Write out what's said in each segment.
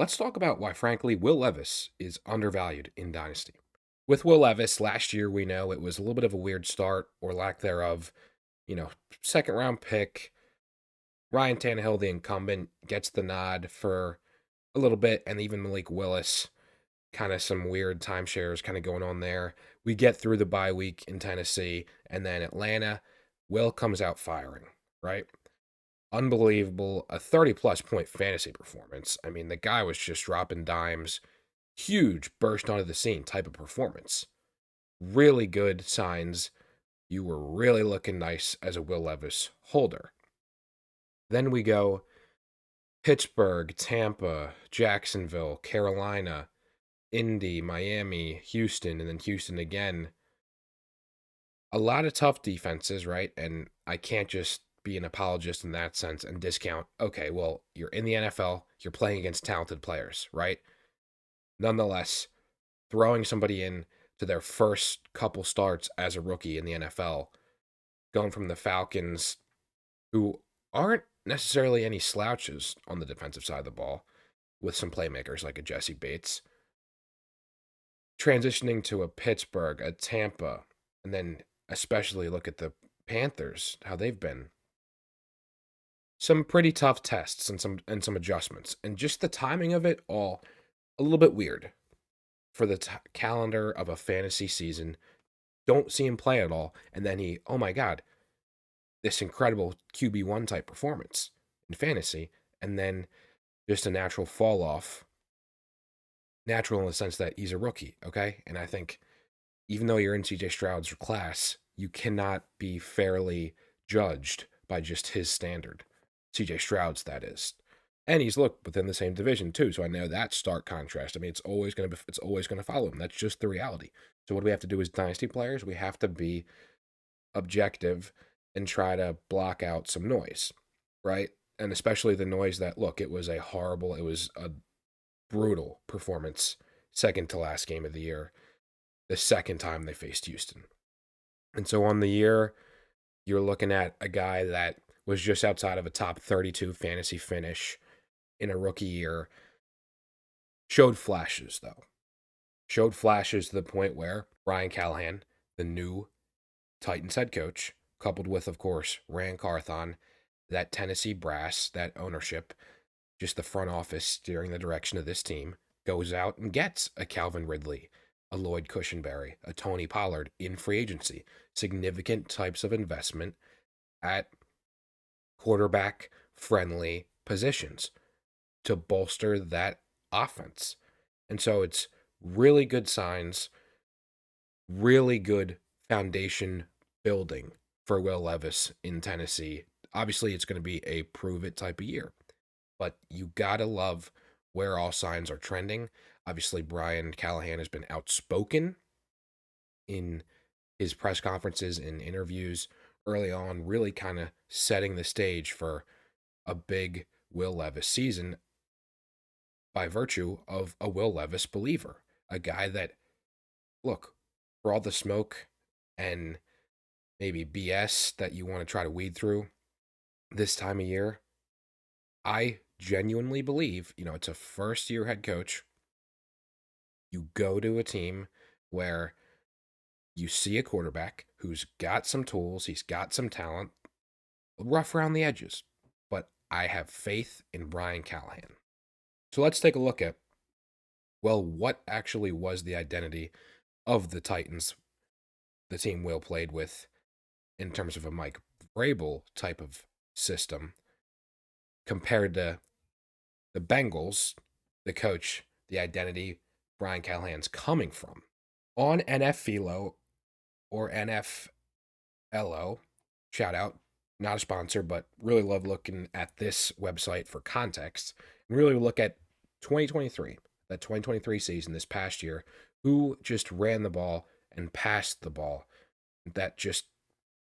Let's talk about why, frankly, Will Levis is undervalued in Dynasty. With Will Levis, last year we know it was a little bit of a weird start or lack thereof. You know, second round pick, Ryan Tannehill, the incumbent, gets the nod for a little bit, and even Malik Willis, kind of some weird timeshares kind of going on there. We get through the bye week in Tennessee, and then Atlanta, Will comes out firing, right? Unbelievable, a 30 plus point fantasy performance. I mean, the guy was just dropping dimes, huge burst onto the scene type of performance. Really good signs. You were really looking nice as a Will Levis holder. Then we go Pittsburgh, Tampa, Jacksonville, Carolina, Indy, Miami, Houston, and then Houston again. A lot of tough defenses, right? And I can't just be an apologist in that sense and discount, okay, well, you're in the NFL, you're playing against talented players, right? Nonetheless, throwing somebody in to their first couple starts as a rookie in the NFL, going from the Falcons, who aren't necessarily any slouches on the defensive side of the ball, with some playmakers like a Jesse Bates, transitioning to a Pittsburgh, a Tampa, and then especially look at the Panthers, how they've been. Some pretty tough tests and some adjustments, and just the timing of it all a little bit weird for the calendar of a fantasy season. Don't see him play at all, and then oh my god, this incredible QB1 type performance in fantasy, and then just a natural fall off. Natural in the sense that he's a rookie, okay? And I think even though you're in CJ Stroud's class, you cannot be fairly judged by just his standard. CJ Stroud's, that is. And he's looked within the same division too, so I know that stark contrast. I mean, it's always gonna follow him. That's just the reality. So what do we have to do as dynasty players? We have to be objective and try to block out some noise, right? And especially the noise that, look, it was a brutal performance, second to last game of the year, the second time they faced Houston. And so on the year, you're looking at a guy that was just outside of a top 32 fantasy finish in a rookie year. Showed flashes, though. Showed flashes to the point where Brian Callahan, the new Titans head coach, coupled with, of course, Rand Carthon, that Tennessee brass, that ownership, just the front office steering the direction of this team, goes out and gets a Calvin Ridley, a Lloyd Cushenberry, a Tony Pollard in free agency. Significant types of investment at quarterback friendly positions to bolster that offense. And so it's really good signs, really good foundation building for Will Levis in Tennessee. Obviously, it's going to be a prove it type of year, but you got to love where all signs are trending. Obviously, Brian Callahan has been outspoken in his press conferences and interviews early on, really kind of setting the stage for a big Will Levis season by virtue of a Will Levis believer, a guy that, look, for all the smoke and maybe BS that you want to try to weed through this time of year, I genuinely believe, it's a first year head coach. You go to a team where you see a quarterback who's got some tools, he's got some talent, rough around the edges, but I have faith in Brian Callahan. So let's take a look at, well, what actually was the identity of the Titans, the team Will played with, in terms of a Mike Vrabel type of system, compared to the Bengals, the coach, the identity Brian Callahan's coming from. On NFFilo or NFLO, shout out, not a sponsor, but really love looking at this website for context and really look at 2023, that 2023 season this past year, who just ran the ball and passed the ball. That just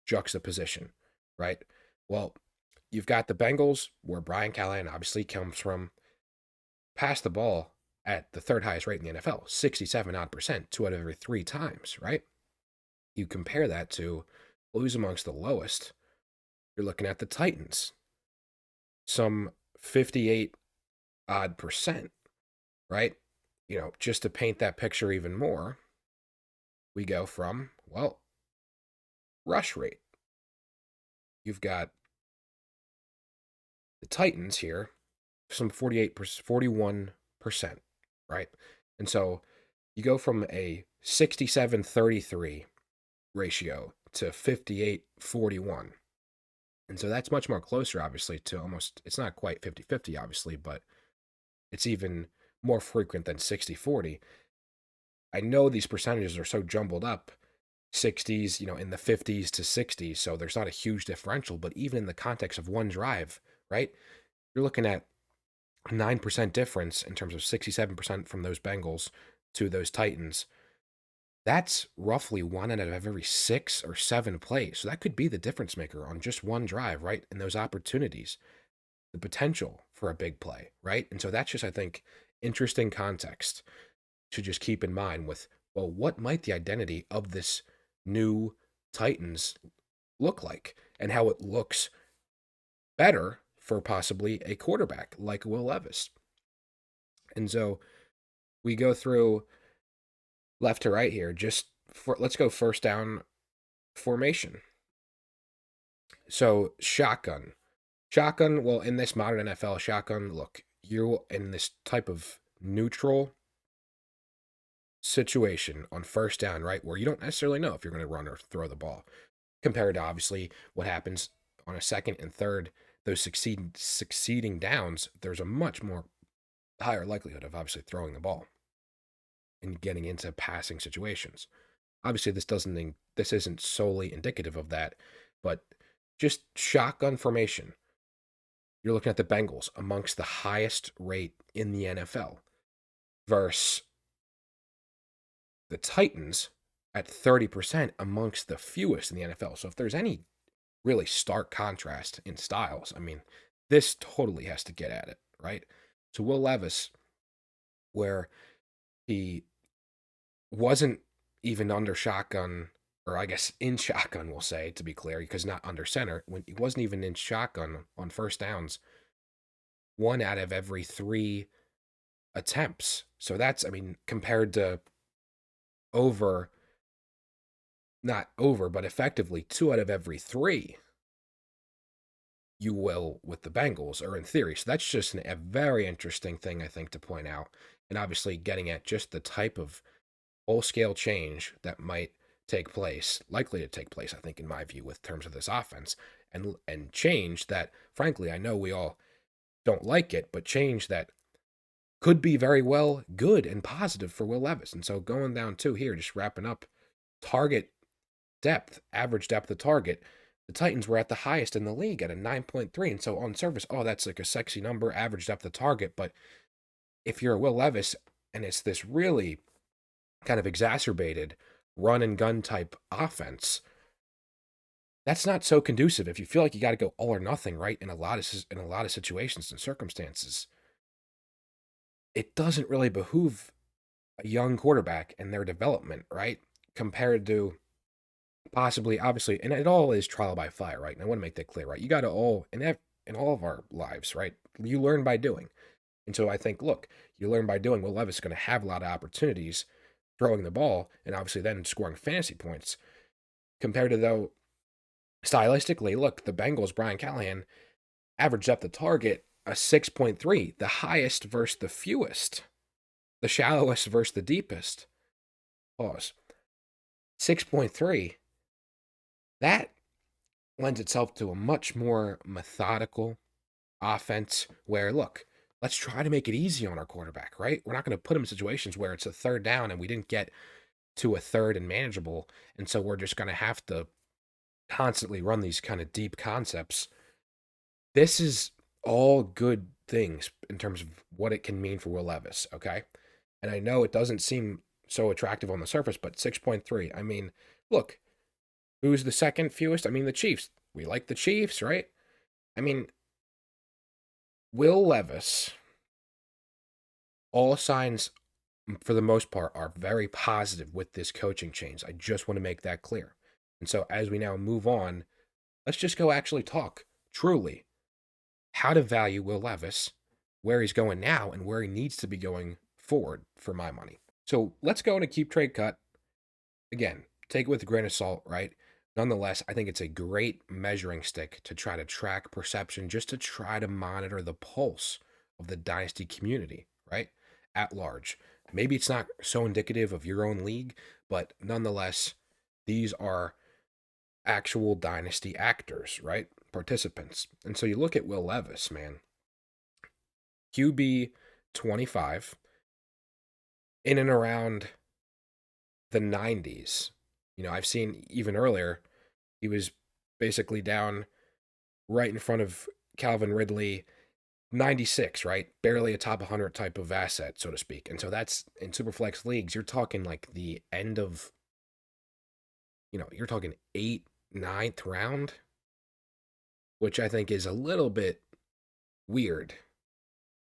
juxtaposition, right? Well, you've got the Bengals, where Brian Callahan obviously comes from, passed the ball at the third highest rate in the NFL, 67 odd percent, 2 out of every 3 times, right? You compare that to who's amongst the lowest. You're looking at the Titans, some 58 odd percent. right? Just to paint that picture even more, we go from, well, rush rate. You've got the Titans here, some 48%, 41%, right? And so you go from a 67-33 ratio to 58-41. And so that's much more closer, obviously, to almost, it's not quite 50-50, obviously, but it's even more frequent than 60-40. I know these percentages are so jumbled up, 60s, in the 50s to 60s, so there's not a huge differential, but even in the context of one drive, right? You're looking at a 9% difference in terms of 67% from those Bengals to those Titans. That's roughly 1 out of every 6 or 7 plays. So that could be the difference maker on just one drive, right? And those opportunities, the potential for a big play, right? And so that's just, I think, interesting context to just keep in mind with, well, what might the identity of this new Titans look like and how it looks better for possibly a quarterback like Will Levis. And so we go through left to right here. Let's go first down formation. So shotgun. Shotgun, well, in this modern NFL, shotgun, look, you're in this type of neutral situation on first down, right? Where you don't necessarily know if you're going to run or throw the ball. Compared to obviously what happens on a second and third, those succeeding downs, there's a much more higher likelihood of obviously throwing the ball and getting into passing situations. Obviously, this isn't solely indicative of that, but just shotgun formation. You're looking at the Bengals amongst the highest rate in the NFL versus the Titans at 30% amongst the fewest in the NFL. So if there's any really stark contrast in styles, I mean, this totally has to get at it, right? So Will Levis, where he wasn't even under shotgun, or I guess in shotgun, we'll say, to be clear, because not under center, when he wasn't even in shotgun on first downs, 1 out of every 3 attempts. So that's, I mean, compared to over, not over, but effectively 2 out of every 3 you will with the Bengals, or in theory. So that's just a very interesting thing, I think, to point out. And obviously getting at just the type of full-scale change that might take place, likely to take place, I think, in my view, with terms of this offense, and change that, frankly, I know we all don't like it, but change that could be very well good and positive for Will Levis. And so going down to here, just wrapping up, target depth, average depth of target, the Titans were at the highest in the league at a 9.3. And so on surface, oh, that's like a sexy number, average depth of target. But if you're a Will Levis and it's this really kind of exacerbated run and gun type offense, that's not so conducive. If you feel like you got to go all or nothing, right, in a lot of situations and circumstances, it doesn't really behoove a young quarterback and their development, right, compared to possibly, obviously, and it all is trial by fire, right? And I want to make that clear, right? You got to all in all of our lives, right? You learn by doing, and so I think, look, you learn by doing. Will Levis is going to have a lot of opportunities throwing the ball, and obviously then scoring fantasy points. Compared to, though, stylistically, look, the Bengals, Brian Callahan, average depth of target a 6.3, the highest versus the fewest, the shallowest versus the deepest. Pause. 6.3. That lends itself to a much more methodical offense where, look, let's try to make it easy on our quarterback, right? We're not going to put him in situations where it's a third down and we didn't get to a third and manageable. And so we're just going to have to constantly run these kind of deep concepts. This is all good things in terms of what it can mean for Will Levis, okay? And I know it doesn't seem so attractive on the surface, but 6.3, I mean, look, who's the second fewest? I mean, the Chiefs. We like the Chiefs, right? I mean, Will Levis, all signs for the most part are very positive with this coaching change. I just want to make that clear. And so as we now move on, let's just go actually talk truly how to value Will Levis, where he's going now and where he needs to be going forward for my money. So let's go into keep trade cut. Again, take it with a grain of salt, right? Nonetheless, I think it's a great measuring stick to try to track perception, just to try to monitor the pulse of the dynasty community, right? At large. Maybe it's not so indicative of your own league, but nonetheless, these are actual dynasty actors, right? Participants. And so you look at Will Levis, man. QB 25 in and around the 90s. I've seen even earlier, he was basically down right in front of Calvin Ridley, 96, right? Barely a top 100 type of asset, so to speak. And so that's in Superflex leagues, you're talking like the end of, you're talking 8th, 9th round, which I think is a little bit weird,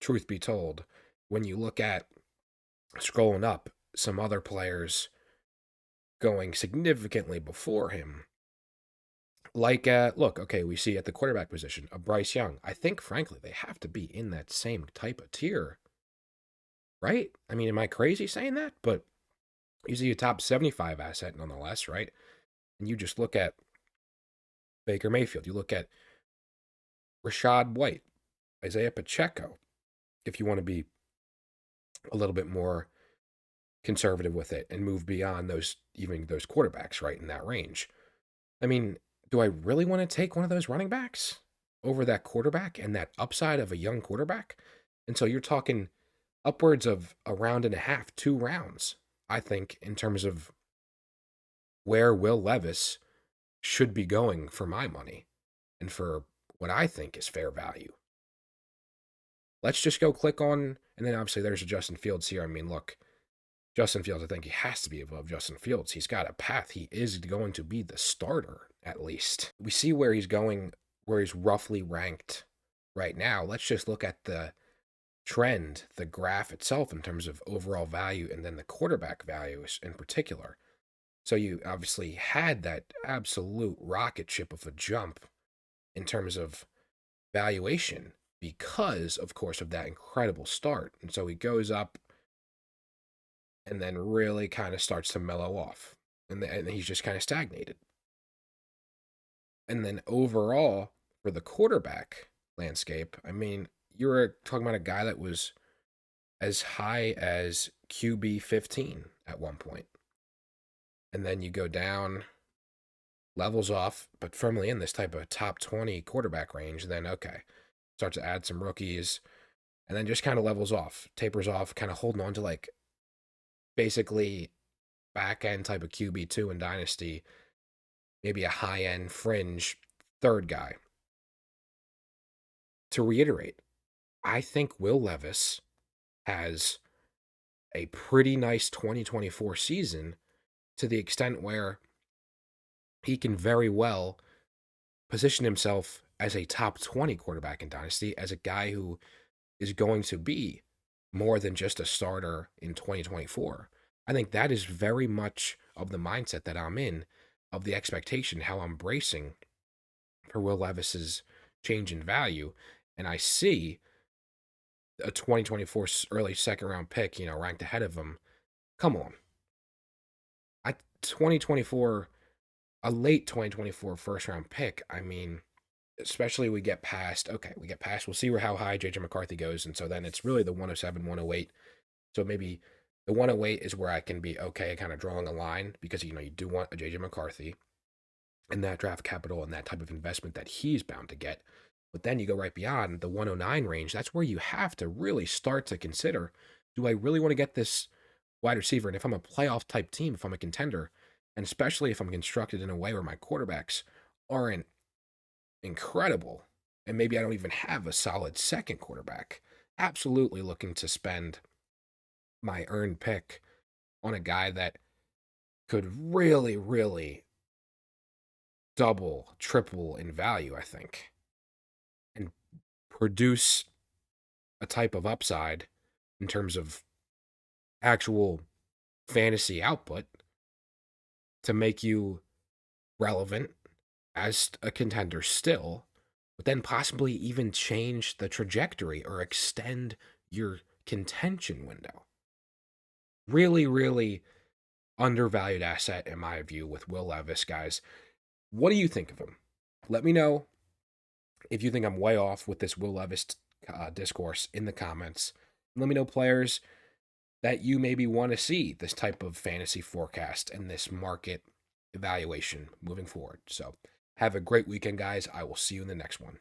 truth be told, when you look at scrolling up some other players going significantly before him. Like, look, okay, we see at the quarterback position, a Bryce Young. I think, frankly, they have to be in that same type of tier, right? I mean, am I crazy saying that? But you see a top 75 asset nonetheless, right? And you just look at Baker Mayfield. You look at Rashad White, Isaiah Pacheco, if you want to be a little bit more conservative with it and move beyond even those quarterbacks, right, in that range. I mean, do I really want to take one of those running backs over that quarterback and that upside of a young quarterback? And so you're talking upwards of a round and a half, 2 rounds, I think, in terms of where Will Levis should be going for my money and for what I think is fair value. Let's just go click on, and then obviously there's a Justin Fields here. I mean, look, Justin Fields, I think he has to be above Justin Fields. He's got a path. He is going to be the starter, at least. We see where he's going, where he's roughly ranked right now. Let's just look at the trend, the graph itself in terms of overall value, and then the quarterback values in particular. So you obviously had that absolute rocket ship of a jump in terms of valuation because, of course, of that incredible start. And so he goes up and then really kind of starts to mellow off. And he's just kind of stagnated. And then overall, for the quarterback landscape, I mean, you were talking about a guy that was as high as QB 15 at one point. And then you go down, levels off, but firmly in this type of top 20 quarterback range. And then, okay, start to add some rookies, and then just kind of levels off, tapers off, kind of holding on to like basically back end type of QB2 in Dynasty, maybe a high end fringe third guy. To reiterate, I think Will Levis has a pretty nice 2024 season to the extent where he can very well position himself as a top 20 quarterback in Dynasty, as a guy who is going to be more than just a starter in 2024. I think that is very much of the mindset that I'm in, of the expectation, how I'm bracing for Will Levis's change in value. And I see a 2024 early second round pick, ranked ahead of him. Come on. 2024, a late 2024 first round pick. I mean, especially we get past, we'll see how high JJ McCarthy goes. And so then it's really the 107, 108. So maybe the 108 is where I can be okay, kind of drawing a line, because, you do want a JJ McCarthy and that draft capital and that type of investment that he's bound to get. But then you go right beyond the 109 range. That's where you have to really start to consider, do I really want to get this wide receiver? And if I'm a playoff type team, if I'm a contender, and especially if I'm constructed in a way where my quarterbacks aren't incredible, and maybe I don't even have a solid second quarterback, absolutely looking to spend my earned pick on a guy that could really, really double, triple in value, I think, and produce a type of upside in terms of actual fantasy output to make you relevant as a contender still, but then possibly even change the trajectory or extend your contention window. Really, really undervalued asset in my view with Will Levis, guys. What do you think of him? Let me know if you think I'm way off with this Will Levis discourse in the comments. Let me know players that you maybe want to see this type of fantasy forecast and this market evaluation moving forward. So have a great weekend, guys. I will see you in the next one.